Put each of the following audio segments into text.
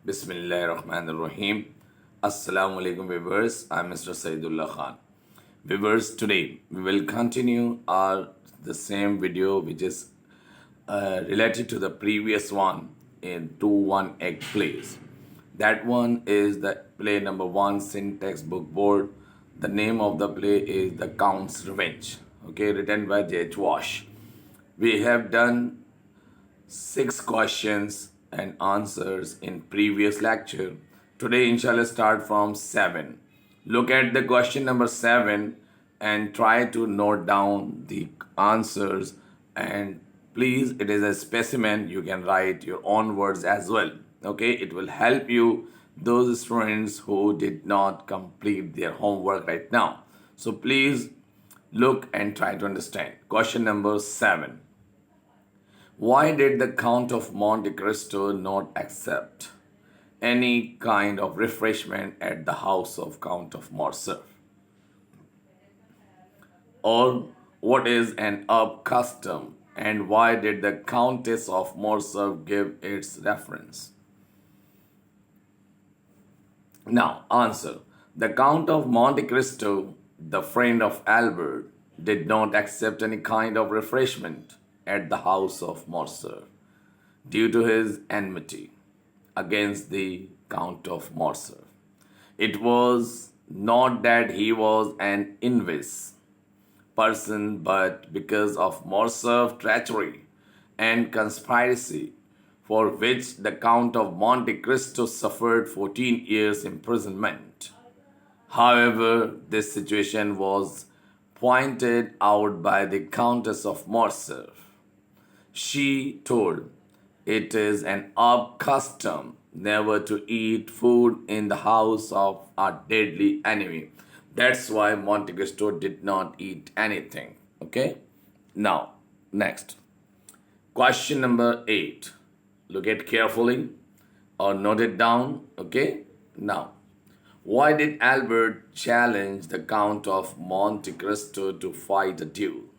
Bismillahirrahmanirrahim. Assalamu alaikum viewers. I'm Mr. Saeedullah Khan. Viewers, today we will continue the same video which is related to the previous one in 2-1 egg plays. That one is the play number 1 syntax book board. The name of the play is The Count's Revenge. Okay, written by J.H. Wash. We have done 6 questions and answers in previous lecture. Today inshallah start from 7. Look at the question number 7 and try to note down the answers, and please, it is a specimen, you can write your own words as well. Okay, it will help you those students who did not complete their homework right now. So please look and try to understand. Question number 7. Why did the Count of Monte Cristo not accept any kind of refreshment at the house of Count of Morcerf? Or what is an up custom, and why did the Countess of Morcerf give its reference? Now, answer. The Count of Monte Cristo, the friend of Albert, did not accept any kind of refreshment at the house of Morcerf due to his enmity against the Count of Morcerf. It was not that he was an envious person, but because of Morcerf's treachery and conspiracy, for which the Count of Monte Cristo suffered 14 years imprisonment. However, this situation was pointed out by the Countess of Morcerf. She told, "It is an odd custom never to eat food in the house of a deadly enemy." That's why Monte Cristo did not eat anything. Okay? Now, next. Question number 8. Look at carefully or note it down. Okay? Now, why did Albert challenge the Count of Monte Cristo to fight a duel?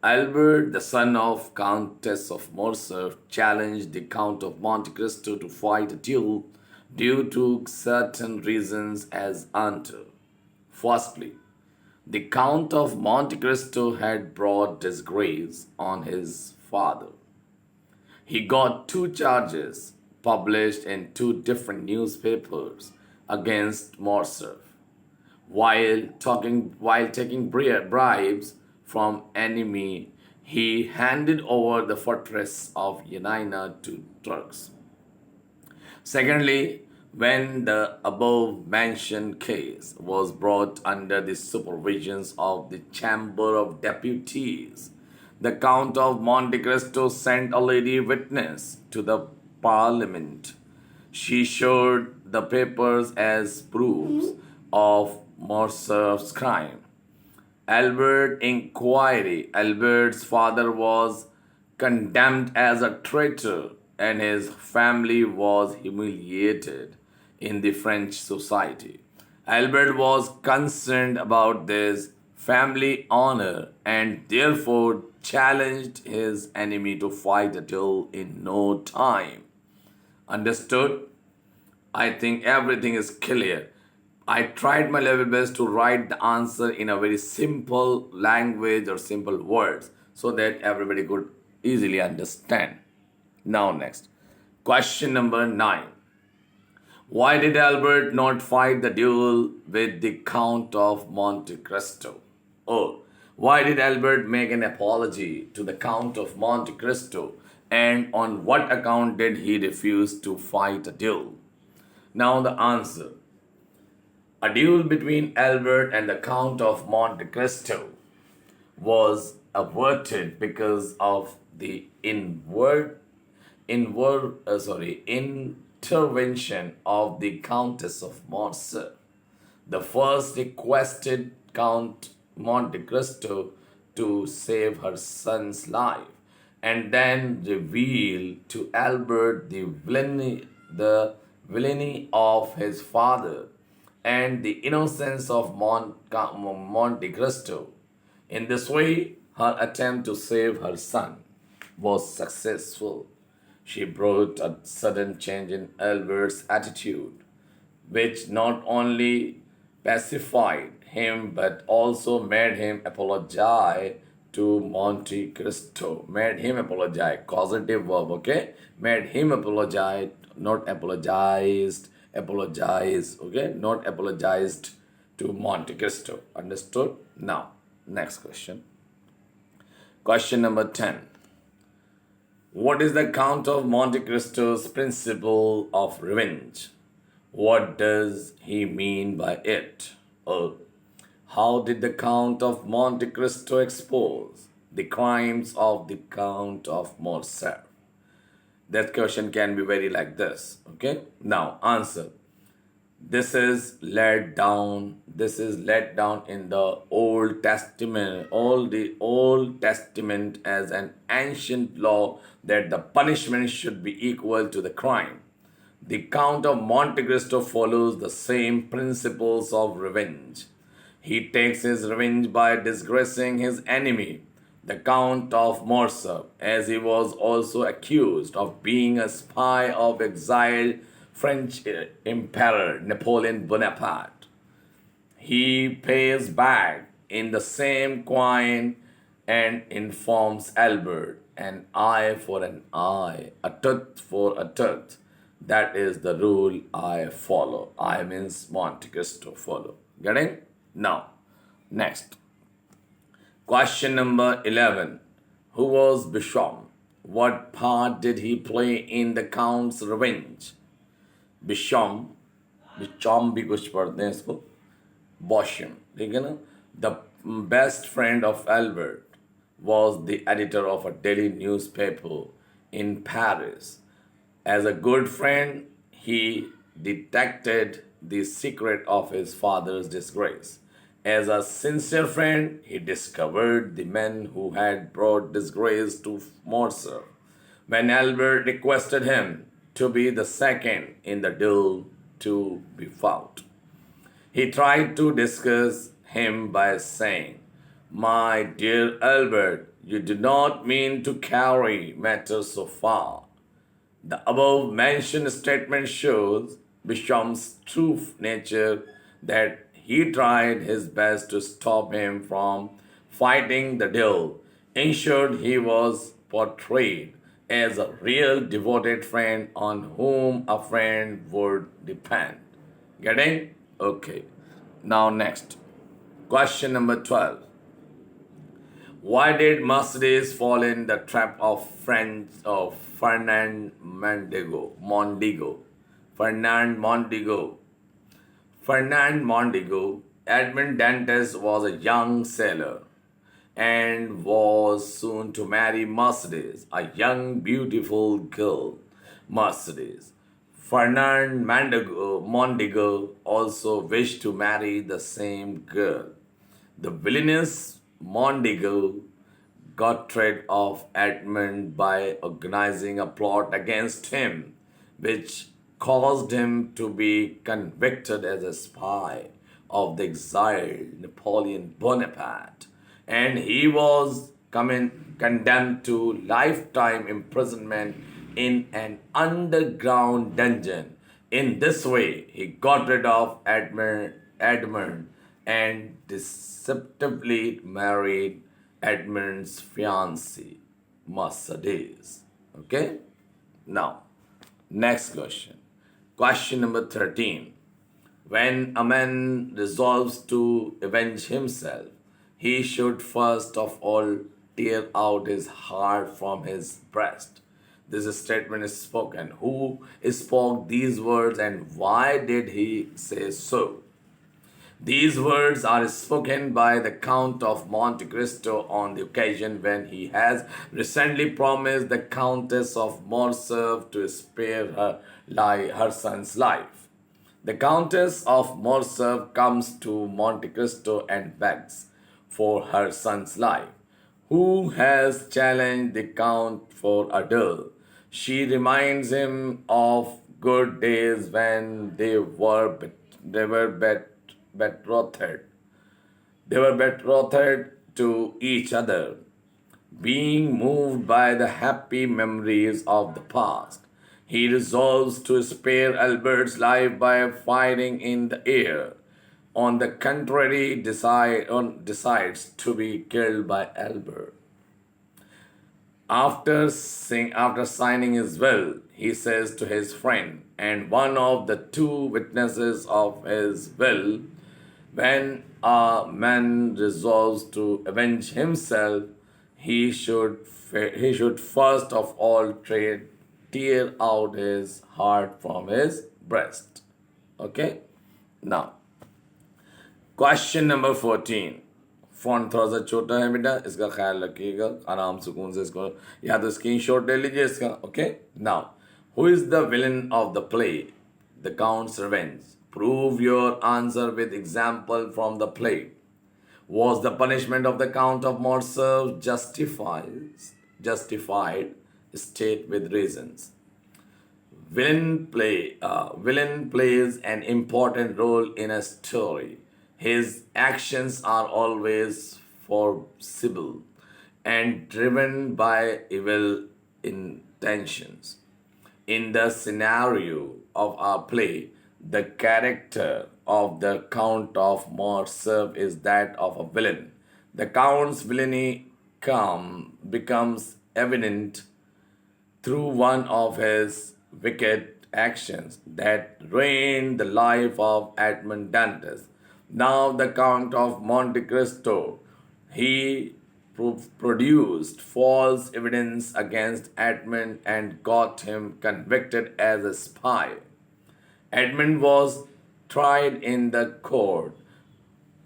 Albert, the son of Countess of Morcerf, challenged the Count of Monte Cristo to fight a duel due to certain reasons as under. Firstly, the Count of Monte Cristo had brought disgrace on his father. He got 2 charges published in 2 different newspapers against Morcerf while taking bribes from enemy. He handed over the fortress of Yanina to Turks. Secondly, when the above-mentioned case was brought under the supervision of the Chamber of Deputies, the Count of Monte Cristo sent a lady witness to the Parliament. She showed the papers as proofs of Morcerf's crime. Albert's father was condemned as a traitor, and his family was humiliated in the French society. Albert was concerned about this family honor and therefore challenged his enemy to fight a duel in no time. Understood? I think everything is clear. I tried my level best to write the answer in a very simple language or simple words so that everybody could easily understand. Now next. Question number 9. Why did Albert not fight the duel with the Count of Monte Cristo? Or why did Albert make an apology to the Count of Monte Cristo, and on what account did he refuse to fight a duel? Now the answer. A duel between Albert and the Count of Monte Cristo was averted because of the intervention of the Countess of Morcerf. The first requested Count Monte Cristo to save her son's life, and then revealed to Albert the villainy of his father and the innocence of Monte Cristo. In this way, her attempt to save her son was successful. She brought a sudden change in Albert's attitude, which not only pacified him but also made him apologize to Monte Cristo. Made him apologize. Causative verb, okay? Made him apologize, not apologized. Apologize, okay? Not apologized to Monte Cristo. Understood? Now, next question. Question number 10. What is the Count of Monte Cristo's principle of revenge? What does he mean by it? Or how did the Count of Monte Cristo expose the crimes of the Count of Morcerf? That question can be very like this. Okay? Now, answer. This is laid down in the Old Testament, all the Old Testament as an ancient law that the punishment should be equal to the crime. The Count of Monte Cristo follows the same principles of revenge. He takes his revenge by disgracing his enemy, the Count of Morcerf, as he was also accused of being a spy of exiled French Emperor Napoleon Bonaparte. He pays back in the same coin and informs Albert, an eye for an eye, a tooth for a tooth. That is the rule I follow. I means Monte Cristo follow. Getting? Now, next. Question number 11. Who was Beauchamp? What part did he play in the Count's revenge? Beauchamp भी कुछ पढ़ते हैं इसको Beauchamp, ठीक है ना? The best friend of Albert was the editor of a daily newspaper in Paris. As a good friend, he detected the secret of his father's disgrace. As a sincere friend, he discovered the men who had brought disgrace to Morcerf. When Albert requested him to be the second in the duel to be fought, he tried to discuss him by saying, "My dear Albert, you do not mean to carry matters so far." The above mentioned statement shows Beauchamp's true nature, that he tried his best to stop him from fighting the duel. In short, he was portrayed as a real devoted friend on whom a friend would depend. Getting? Okay. Now next. Question number 12. Why did Mercedes fall in the trap of Fernand Mondego? Fernand Mondego. Fernand Mondego, Edmond Dantes, was a young sailor and was soon to marry Mercedes, a young, beautiful girl. Mercedes. Fernand Mondego also wished to marry the same girl. The villainous Mondego got rid of Edmund by organizing a plot against him, which caused him to be convicted as a spy of the exiled Napoleon Bonaparte, and he was condemned to lifetime imprisonment in an underground dungeon. In this way, he got rid of Edmund and deceptively married Edmund's fiancée, Mercedes. Okay? Now, next question. Question number 13. When a man resolves to avenge himself, he should first of all tear out his heart from his breast. This statement is spoken. Who spoke these words and why did he say so? These words are spoken by the Count of Monte Cristo on the occasion when he has recently promised the Countess of Morcerf to spare her son's life. The Countess of Morcerf comes to Monte Cristo and begs for her son's life, who has challenged the Count for a duel. She reminds him of good days when they were betrothed. They were betrothed to each other. Being moved by the happy memories of the past, he resolves to spare Albert's life by firing in the air. On the contrary, decides to be killed by Albert. After signing his will, he says to his friend and one of the two witnesses of his will, when a man resolves to avenge himself, he should first of all tear out his heart from his breast. Okay? Now, question number 14। Font थोड़ा सा छोटा है बेटा, इसका ख्याल रखिएगा, आराम सुकून से इसको या तो स्क्रीनशॉट ले लीजिए इसका। Okay, now who is the villain of the play? The counts revenge. Prove your answer with example from the play. Was the punishment of the Count of Morcerf justified? State with reasons. Villain plays an important role in a story. His actions are always foreseeable and driven by evil intentions. In the scenario of our play, the character of the Count of Morcerf is that of a villain. The Count's villainy becomes evident through one of his wicked actions that ruined the life of Edmond Dantes. Now, the Count of Monte Cristo, he produced false evidence against Edmond and got him convicted as a spy. Edmund was tried in the court,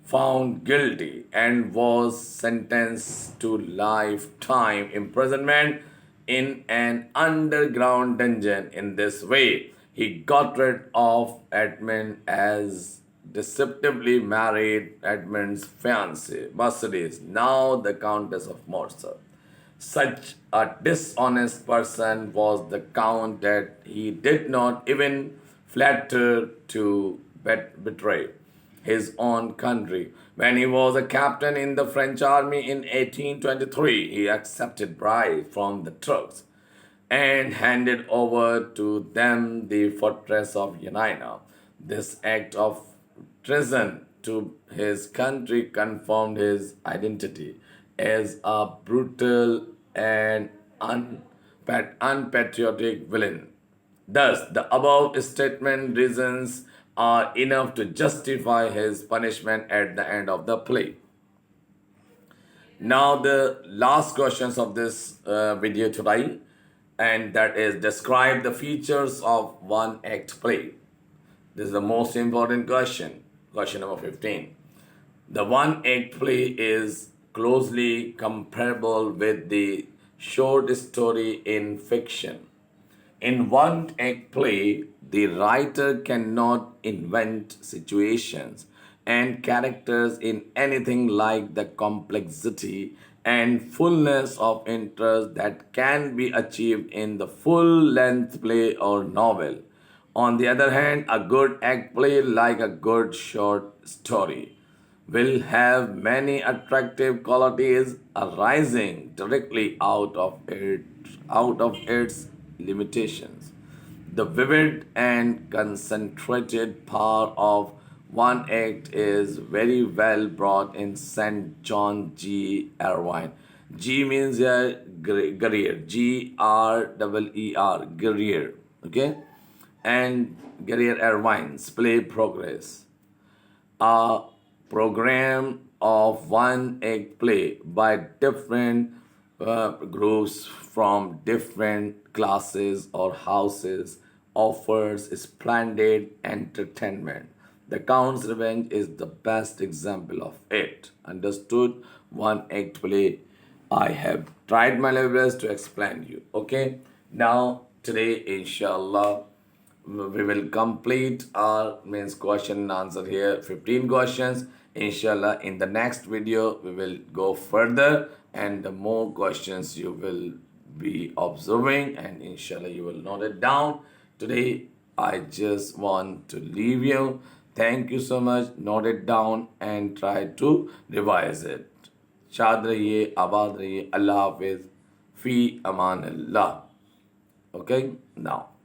found guilty, and was sentenced to lifetime imprisonment in an underground dungeon. In this way, he got rid of Edmund as deceptively married Edmund's fiancée, Mercedes, now the Countess of Morcerf. Such a dishonest person was the Count that he did not even flatter to betray his own country. When he was a captain in the French army in 1823, he accepted bribes from the Turks and handed over to them the fortress of Yanina. This act of treason to his country confirmed his identity as a brutal and unpatriotic villain. Thus, the above statement reasons are enough to justify his punishment at the end of the play. Now, the last questions of this video today, and that is describe the features of one act play. This is the most important question. Question number 15. The one act play is closely comparable with the short story in fiction. In one act play, the writer cannot invent situations and characters in anything like the complexity and fullness of interest that can be achieved in the full-length play or novel. On the other hand, a good act play, like a good short story, will have many attractive qualities arising directly out of its limitations. The vivid and concentrated power of one act is very well brought in St. John G. Erwin. G means Guerrier. G-R-E-E-R. Guerrier. Okay? And Guerrier Erwine's play Progress. A program of one act play by different groups from different classes or houses offers splendid entertainment. The Count's Revenge is the best example of it. Understood? One act play. I have tried my level best to explain you. Okay? Now, today, inshallah, we will complete our means question and answer here. 15 questions. Inshallah, in the next video, we will go further and the more questions you will be observing, and inshallah you will note it down. Today, I just want to leave you. Thank you so much. Note it down and try to revise it. शाद रहिए, आबाद रहिए. Allah Hafiz. Fi Aman Allah. Okay? Now.